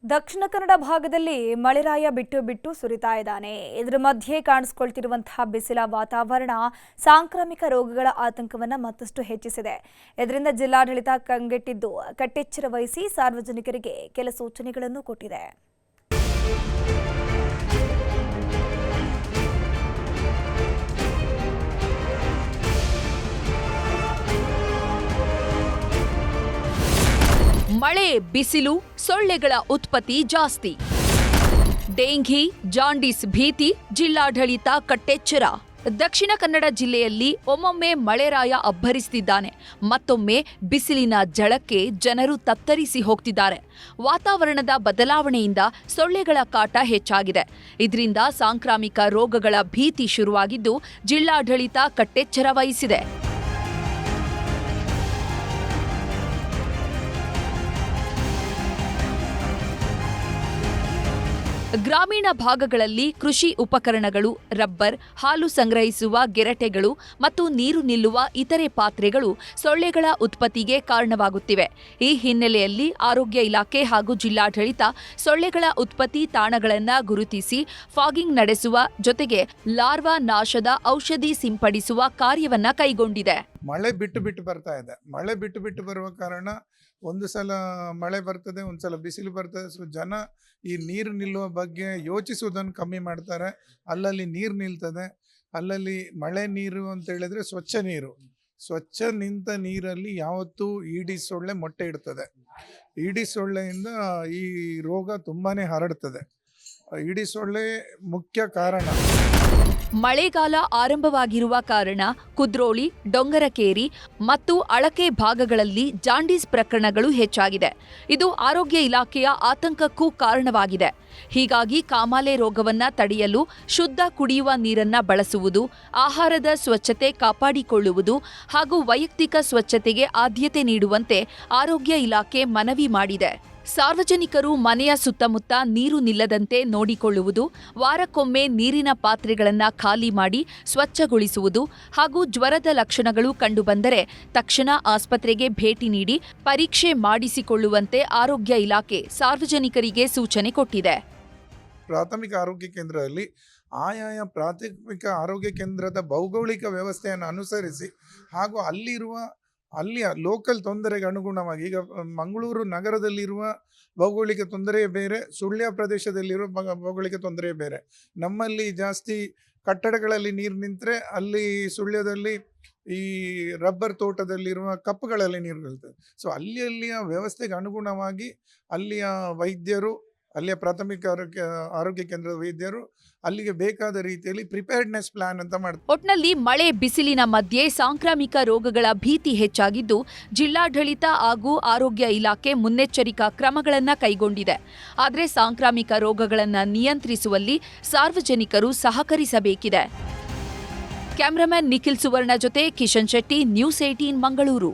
ದಕ್ಷಿಣ ಕನ್ನಡ ಭಾಗದಲ್ಲಿ ಮಳೆರಾಯ ಬಿಟ್ಟು ಸುರಿತಾ ಇದ್ದಾನೆ. ಇದರ ಮಧ್ಯೆ ಕಾಣಿಸಿಕೊಳ್ತಿರುವಂತಹ ಬಿಸಿಲ ವಾತಾವರಣ ಸಾಂಕ್ರಾಮಿಕ ರೋಗಗಳ ಆತಂಕವನ್ನು ಮತ್ತಷ್ಟು ಹೆಚ್ಚಿಸಿದೆ. ಇದರಿಂದ ಜಿಲ್ಲಾಡಳಿತ ಕಂಗೆಟ್ಟಿದ್ದು ಕಟ್ಟೆಚ್ಚರ ವಹಿಸಿ ಸಾರ್ವಜನಿಕರಿಗೆ ಕೆಲ ಸೂಚನೆಗಳನ್ನು ಕೊಟ್ಟಿದೆ. ಮಳೆ ಬಿಸಿಲು ಸೊಳ್ಳೆಗಳ ಉತ್ಪತ್ತಿ ಜಾಸ್ತಿ. ಡೆಂಘಿ ಜಾಂಡೀಸ್ ಭೀತಿ, ಜಿಲ್ಲಾಡಳಿತ ಕಟ್ಟೆಚ್ಚರ. ದಕ್ಷಿಣ ಕನ್ನಡ ಜಿಲ್ಲೆಯಲ್ಲಿ ಒಮ್ಮೊಮ್ಮೆ ಮಳೆರಾಯ ಅಬ್ಬರಿಸುತ್ತಿದ್ದಾನೆ, ಮತ್ತೊಮ್ಮೆ ಬಿಸಿಲಿನ ಝಳಕ್ಕೆ ಜನರು ತತ್ತರಿಸಿ ಹೋಗ್ತಿದ್ದಾರೆ. ವಾತಾವರಣದ ಬದಲಾವಣೆಯಿಂದ ಸೊಳ್ಳೆಗಳ ಕಾಟ ಹೆಚ್ಚಾಗಿದೆ. ಇದರಿಂದ ಸಾಂಕ್ರಾಮಿಕ ರೋಗಗಳ ಭೀತಿ ಶುರುವಾಗಿದ್ದು ಜಿಲ್ಲಾಡಳಿತ ಕಟ್ಟೆಚ್ಚರ ವಹಿಸಿದೆ. ಗ್ರಾಮೀಣ ಭಾಗಗಳಲ್ಲಿ ಕೃಷಿ ಉಪಕರಣಗಳು, ರಬ್ಬರ್, ಹಾಲು ಸಂಗ್ರಹಿಸುವ ಗೆರಟೆಗಳು ಮತ್ತು ನೀರು ನಿಲ್ಲುವ ಇತರೆ ಪಾತ್ರೆಗಳು ಸೊಳ್ಳೆಗಳ ಉತ್ಪತ್ತಿಗೆ ಕಾರಣವಾಗುತ್ತಿವೆ. ಈ ಹಿನ್ನೆಲೆಯಲ್ಲಿ ಆರೋಗ್ಯ ಇಲಾಖೆ ಹಾಗೂ ಜಿಲ್ಲಾಡಳಿತ ಸೊಳ್ಳೆಗಳ ಉತ್ಪತ್ತಿ ತಾಣಗಳನ್ನು ಗುರುತಿಸಿ ಫಾಗಿಂಗ್ ನಡೆಸುವ ಜೊತೆಗೆ ಲಾರ್ವಾ ನಾಶದ ಔಷಧಿ ಸಿಂಪಡಿಸುವ ಕಾರ್ಯವನ್ನ ಕೈಗೊಂಡಿದೆ. ಮಳೆ ಬಿಟ್ಟು ಬರ್ತಾ ಇದೆ. ಮಳೆ ಬಿಟ್ಟು ಬರುವ ಕಾರಣ ಒಂದು ಸಲ ಮಳೆ ಬರ್ತದೆ, ಒಂದು ಸಲ ಬಿಸಿಲು ಬರ್ತದೆ. ಸೊ ಜನ ಈ ನೀರು ನಿಲ್ಲುವ ಬಗ್ಗೆ ಯೋಚಿಸುವುದನ್ನು ಕಮ್ಮಿ ಮಾಡ್ತಾರೆ. ಅಲ್ಲಲ್ಲಿ ನೀರು ನಿಲ್ತದೆ, ಅಲ್ಲಲ್ಲಿ ಮಳೆ ನೀರು ಅಂತ ಹೇಳಿದ್ರೆ ಸ್ವಚ್ಛ ನಿಂತ ನೀರಲ್ಲಿ ಯಾವತ್ತೂ ಈಡಿಸ್ ಸೊಳ್ಳೆ ಮೊಟ್ಟೆ ಇಡ್ತದೆ. ಈಡಿಸ್ ಸೊಳ್ಳೆಯಿಂದ ಈ ರೋಗ ತುಂಬಾನೇ ಹರಡ್ತದೆ. ಈಡಿಸ್ ಸೊಳ್ಳೆ ಮುಖ್ಯ ಕಾರಣ. ಮಳೆಗಾಲ ಆರಂಭವಾಗಿರುವ ಕಾರಣ ಕುದ್ರೋಳಿ, ಡೊಂಗರಕೇರಿ ಮತ್ತು ಅಳಕೆ ಭಾಗಗಳಲ್ಲಿ ಜಾಂಡೀಸ್ ಪ್ರಕರಣಗಳು ಹೆಚ್ಚಾಗಿದೆ. ಇದು ಆರೋಗ್ಯ ಇಲಾಖೆಯ ಆತಂಕಕ್ಕೂ ಕಾರಣವಾಗಿದೆ. ಹೀಗಾಗಿ ಕಾಮಾಲೆ ರೋಗವನ್ನು ತಡೆಯಲು ಶುದ್ಧ ಕುಡಿಯುವ ನೀರನ್ನ ಬಳಸುವುದು, ಆಹಾರದ ಸ್ವಚ್ಛತೆ ಕಾಪಾಡಿಕೊಳ್ಳುವುದು ಹಾಗೂ ವೈಯಕ್ತಿಕ ಸ್ವಚ್ಛತೆಗೆ ಆದ್ಯತೆ ನೀಡುವಂತೆ ಆರೋಗ್ಯ ಇಲಾಖೆ ಮನವಿ ಮಾಡಿದೆ. ಸಾರ್ವಜನಿಕರು ಮನೆಯ ಸುತ್ತಮುತ್ತ ನೀರು ನಿಲ್ಲದಂತೆ ನೋಡಿಕೊಳ್ಳುವುದು, ವಾರಕ್ಕೊಮ್ಮೆ ನೀರಿನ ಪಾತ್ರೆಗಳನ್ನು ಖಾಲಿ ಮಾಡಿ ಸ್ವಚ್ಛಗೊಳಿಸುವುದು ಹಾಗೂ ಜ್ವರದ ಲಕ್ಷಣಗಳು ಕಂಡುಬಂದರೆ ತಕ್ಷಣ ಆಸ್ಪತ್ರೆಗೆ ಭೇಟಿ ನೀಡಿ ಪರೀಕ್ಷೆ ಮಾಡಿಸಿಕೊಳ್ಳುವಂತೆ ಆರೋಗ್ಯ ಇಲಾಖೆ ಸಾರ್ವಜನಿಕರಿಗೆ ಸೂಚನೆ ಕೊಟ್ಟಿದೆ. ಪ್ರಾಥಮಿಕ ಆರೋಗ್ಯ ಕೇಂದ್ರದಲ್ಲಿ ಆಯಾಯ ಪ್ರಾಥಮಿಕ ಆರೋಗ್ಯ ಕೇಂದ್ರದ ಭೌಗೋಳಿಕ ವ್ಯವಸ್ಥೆಯನ್ನು ಅನುಸರಿಸಿ ಹಾಗೂ ಅಲ್ಲಿಯ ಲೋಕಲ್ ತೊಂದರೆಗೆ ಅನುಗುಣವಾಗಿ, ಈಗ ಮಂಗಳೂರು ನಗರದಲ್ಲಿರುವ ಭೌಗೋಳಿಕ ತೊಂದರೆ ಬೇರೆ, ಸುಳ್ಯ ಪ್ರದೇಶದಲ್ಲಿರುವ ಭೌಗೋಳಿಕ ತೊಂದರೆ ಬೇರೆ. ನಮ್ಮಲ್ಲಿ ಜಾಸ್ತಿ ಕಟ್ಟಡಗಳಲ್ಲಿ ನೀರು ನಿಂತರೆ ಅಲ್ಲಿ ಸುಳ್ಯದಲ್ಲಿ ಈ ರಬ್ಬರ್ ತೋಟದಲ್ಲಿರುವ ಕಪ್ಪುಗಳಲ್ಲಿ ನೀರು ನಿಲ್ತದೆ. ಸೊ ಅಲ್ಲಿಯ ವ್ಯವಸ್ಥೆಗೆ ಅನುಗುಣವಾಗಿ ಅಲ್ಲಿಯ ವೈದ್ಯರು, ಅಲ್ಲಿಯ ಪ್ರಾಥಮಿಕ ಆರೋಗ್ಯ ಕೇಂದ್ರದ ವೈದ್ಯರು ಅಲ್ಲಿಗೆ ಬೇಕಾದ ರೀತಿಯಲ್ಲಿ ಪ್ರಿಪೇರ್ಡ್ನೆಸ್ ಪ್ಲಾನ್ ಅಂತ ಮಾಡ್ತಾರೆ. ಒಟ್ನಲ್ಲಿ ಮಳೆ ಬಿಸಿಲಿನ ಮಧ್ಯೆ ಸಾಂಕ್ರಾಮಿಕ ರೋಗಗಳ ಭೀತಿ ಹೆಚ್ಚಾಗಿದ್ದು ಜಿಲ್ಲಾಡಳಿತ ಹಾಗೂ ಆರೋಗ್ಯ ಇಲಾಖೆ ಮುನ್ನೆಚ್ಚರಿಕಾ ಕ್ರಮಗಳನ್ನು ಕೈಗೊಂಡಿದೆ. ಆದರೆ ಸಾಂಕ್ರಾಮಿಕ ರೋಗಗಳನ್ನು ನಿಯಂತ್ರಿಸುವಲ್ಲಿ ಸಾರ್ವಜನಿಕರು ಸಹಕರಿಸಬೇಕಿದೆ. ಕ್ಯಾಮರಾಮನ್ ನಿಖಿಲ್ ಸುವರ್ಣ ಜೊತೆ ಕಿಶನ್ ಶೆಟ್ಟಿ, ನ್ಯೂಸ್ 18 ಮಂಗಳೂರು.